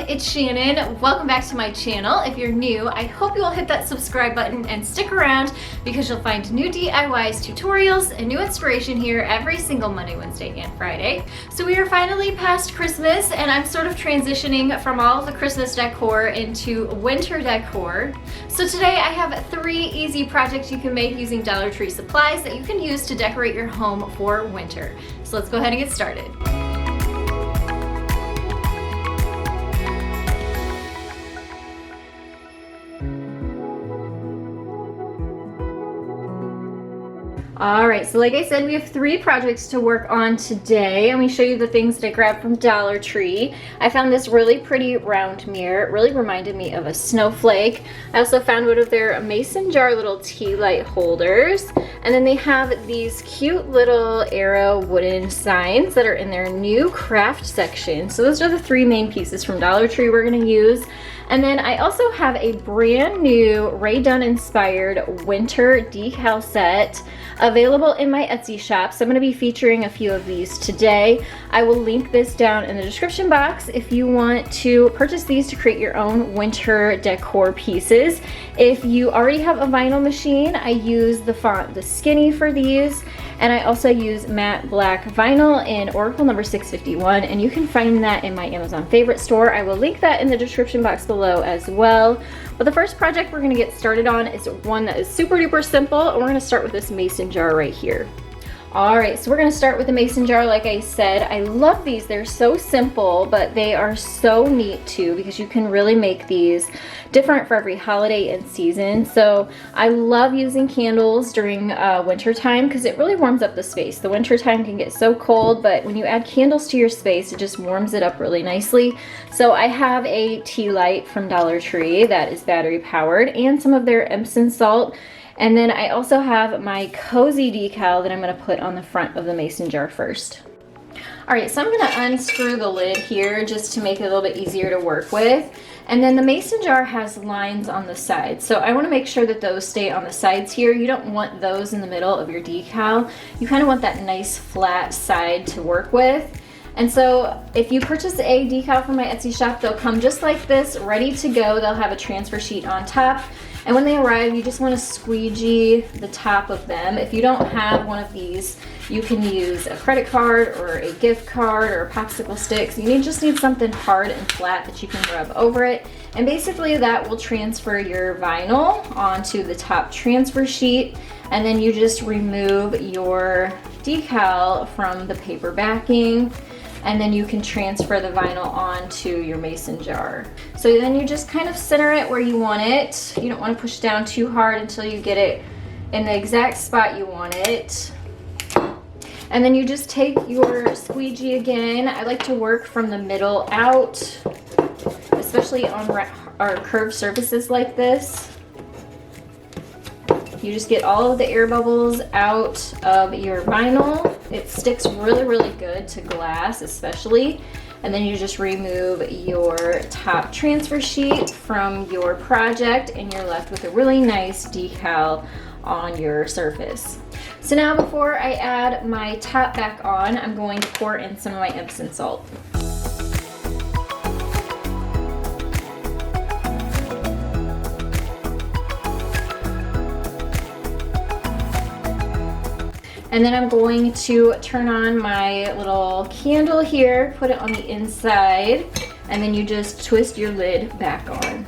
it's Shannon. Welcome back to my channel. If you're new, I hope you will hit that subscribe button and stick around because you'll find new DIYs, tutorials, and new inspiration here every single Monday, Wednesday, and Friday. So we are finally past Christmas and I'm sort of transitioning from all of the Christmas decor into winter decor. So today I have 3 easy projects you can make using Dollar Tree supplies that you can use to decorate your home for winter. So let's go ahead and get started. Alright, so like I said, we have 3 projects to work on today. Let me show you the things that I grabbed from Dollar Tree. I found this really pretty round mirror. It really reminded me of a snowflake. I also found one of their mason jar little tea light holders. And then they have these cute little arrow wooden signs that are in their new craft section. So those are the 3 main pieces from Dollar Tree we're going to use. And then I also have a brand new Ray Dunn inspired winter decal set available in my Etsy shop. So I'm going to be featuring a few of these today. I will link this down in the description box if you want to purchase these to create your own winter decor pieces. If you already have a vinyl machine, I use the font The Skinny for these. And I also use matte black vinyl in Oracle number 651, and you can find that in my Amazon favorite store. I will link that in the description box below as well. But the first project we're gonna get started on is one that is super duper simple, and we're gonna start with this mason jar right here. All right, so we're gonna start with the mason jar. Like I said, I love these. They're so simple, but they are so neat too because you can really make these different for every holiday and season. So I love using candles during winter time because it really warms up the space. The winter time can get so cold, but when you add candles to your space, it just warms it up really nicely. So I have a tea light from Dollar Tree that is battery powered and some of their Epsom salt. And then I also have my cozy decal that I'm going to put on the front of the mason jar first. Alright, so I'm going to unscrew the lid here just to make it a little bit easier to work with. And then the mason jar has lines on the sides, so I want to make sure that those stay on the sides here. You don't want those in the middle of your decal. You kind of want that nice flat side to work with. And so if you purchase a decal from my Etsy shop, they'll come just like this, ready to go. They'll have a transfer sheet on top. And when they arrive, you just want to squeegee the top of them. If you don't have one of these, you can use a credit card or a gift card or popsicle sticks. You just need something hard and flat that you can rub over it. And basically that will transfer your vinyl onto the top transfer sheet. And then you just remove your decal from the paper backing. And then you can transfer the vinyl onto your mason jar. So then you just kind of center it where you want it. You don't want to push down too hard until you get it in the exact spot you want it. And then you just take your squeegee again. I like to work from the middle out, especially on our curved surfaces like this. You just get all of the air bubbles out of your vinyl. It sticks really, really good to glass especially. And then you just remove your top transfer sheet from your project and you're left with a really nice decal on your surface. So now before I add my top back on, I'm going to pour in some of my Epsom salt. And then I'm going to turn on my little candle here, put it on the inside, and then you just twist your lid back on.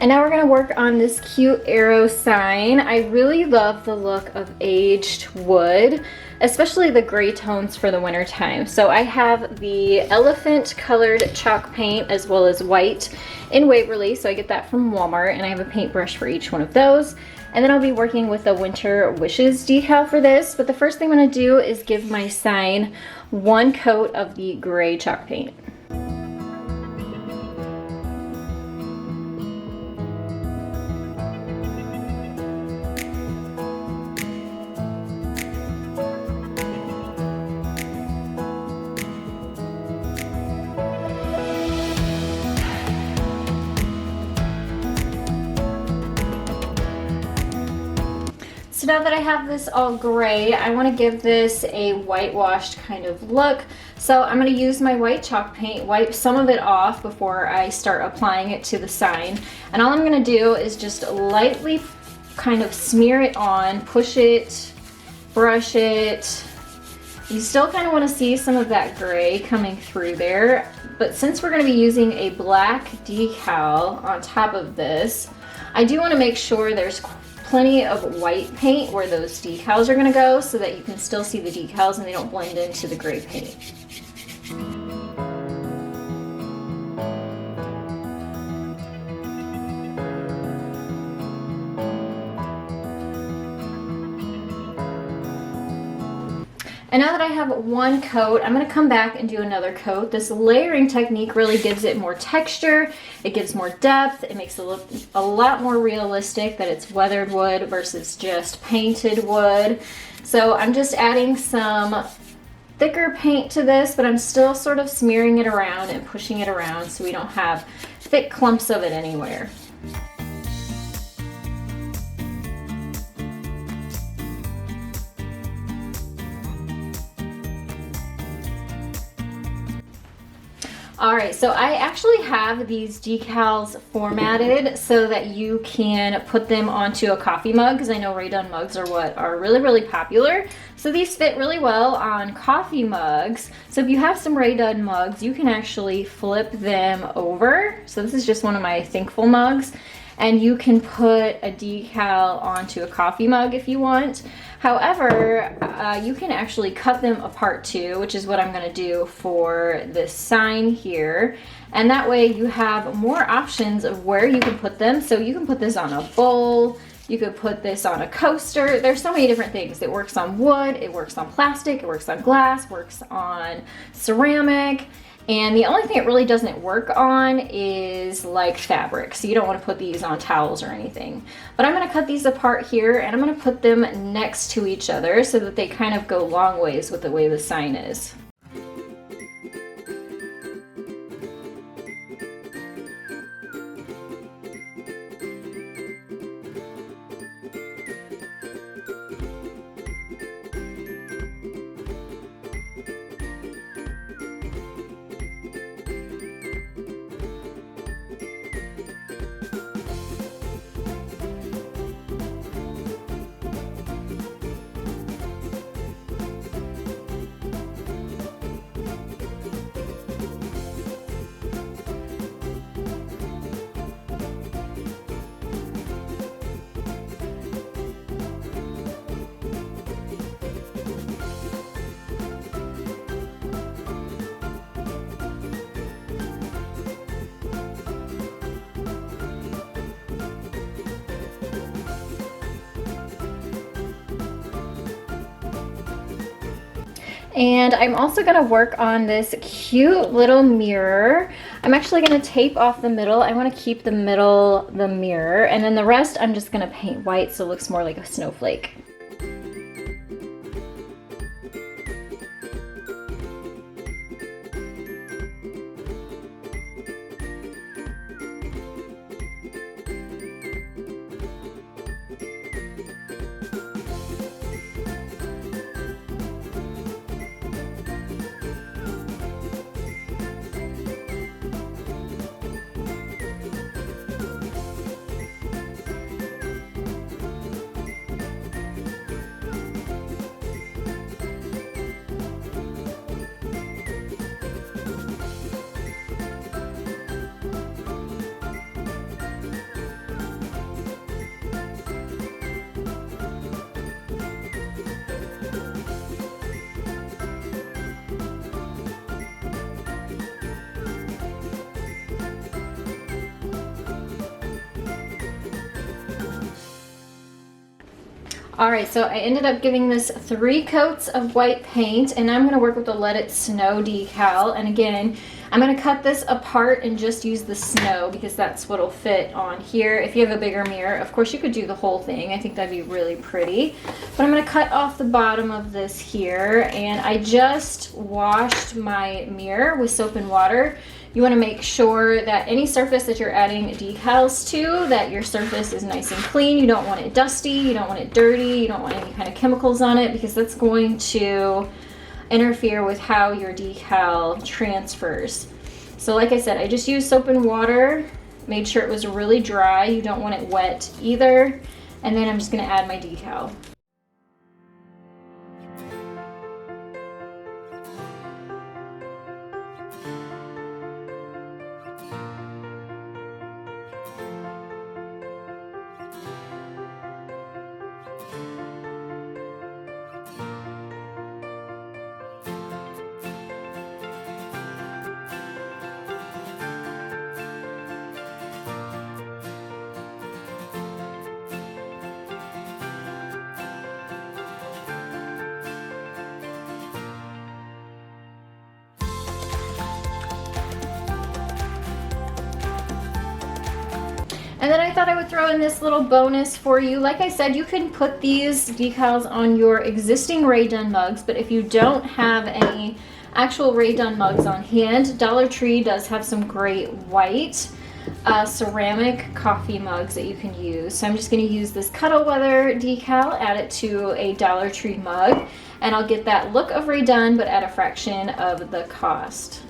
And now we're gonna work on this cute arrow sign. I really love the look of aged wood, especially the gray tones for the winter time. So I have the elephant colored chalk paint as well as white in Waverly. So I get that from Walmart and I have a paintbrush for each one of those. And then I'll be working with the Winter Wishes decal for this. But the first thing I'm gonna do is give my sign one coat of the gray chalk paint. So now that I have this all gray, I want to give this a whitewashed kind of look. So I'm going to use my white chalk paint, wipe some of it off before I start applying it to the sign. And all I'm going to do is just lightly kind of smear it on, push it, brush it. You still kind of want to see some of that gray coming through there. But since we're going to be using a black decal on top of this, I do want to make sure there's plenty of white paint where those decals are going to go so that you can still see the decals and they don't blend into the gray paint. And now that I have one coat, I'm going to come back and do another coat. This layering technique really gives it more texture, it gives more depth, it makes it look a lot more realistic that it's weathered wood versus just painted wood. So I'm just adding some thicker paint to this, but I'm still sort of smearing it around and pushing it around so we don't have thick clumps of it anywhere. All right, so I actually have these decals formatted so that you can put them onto a coffee mug, because I know Ray Dunn mugs are what are really, really popular. So these fit really well on coffee mugs. So if you have some Ray Dunn mugs, you can actually flip them over. So this is just one of my Thankful mugs. And you can put a decal onto a coffee mug if you want. However, you can actually cut them apart too, which is what I'm gonna do for this sign here. And that way you have more options of where you can put them. So you can put this on a bowl, you could put this on a coaster. There's so many different things. It works on wood, it works on plastic, it works on glass, works on ceramic. And the only thing it really doesn't work on is like fabric. So you don't want to put these on towels or anything. But I'm going to cut these apart here and I'm going to put them next to each other so that they kind of go long ways with the way the sign is. And I'm also gonna work on this cute little mirror. I'm actually gonna tape off the middle. I wanna keep the middle the mirror, and then the rest I'm just gonna paint white so it looks more like a snowflake. All right, so I ended up giving this 3 coats of white paint, and I'm gonna work with the Let It Snow decal. And again, I'm gonna cut this apart and just use the snow because that's what'll fit on here. If you have a bigger mirror, of course you could do the whole thing. I think that'd be really pretty. But I'm gonna cut off the bottom of this here, and I just washed my mirror with soap and water. You want to make sure that any surface that you're adding decals to, that your surface is nice and clean. You don't want it dusty, you don't want it dirty, you don't want any kind of chemicals on it because that's going to interfere with how your decal transfers. So like I said, I just used soap and water, made sure it was really dry. You don't want it wet either. And then I'm just going to add my decal. And then I thought I would throw in this little bonus for you. Like I said, you can put these decals on your existing Rae Dunn mugs, but if you don't have any actual Rae Dunn mugs on hand, Dollar Tree does have some great white ceramic coffee mugs that you can use. So I'm just going to use this Cuddle Weather decal, add it to a Dollar Tree mug, and I'll get that look of Rae Dunn, but at a fraction of the cost.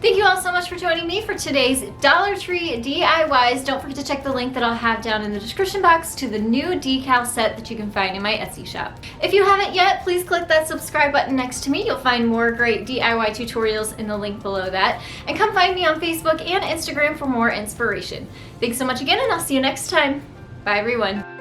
Thank you all so much for joining me for today's Dollar Tree DIYs. Don't forget to check the link that I'll have down in the description box to the new decal set that you can find in my Etsy shop. If you haven't yet, please click that subscribe button next to me. You'll find more great DIY tutorials in the link below that. And come find me on Facebook and Instagram for more inspiration. Thanks so much again, and I'll see you next time. Bye everyone.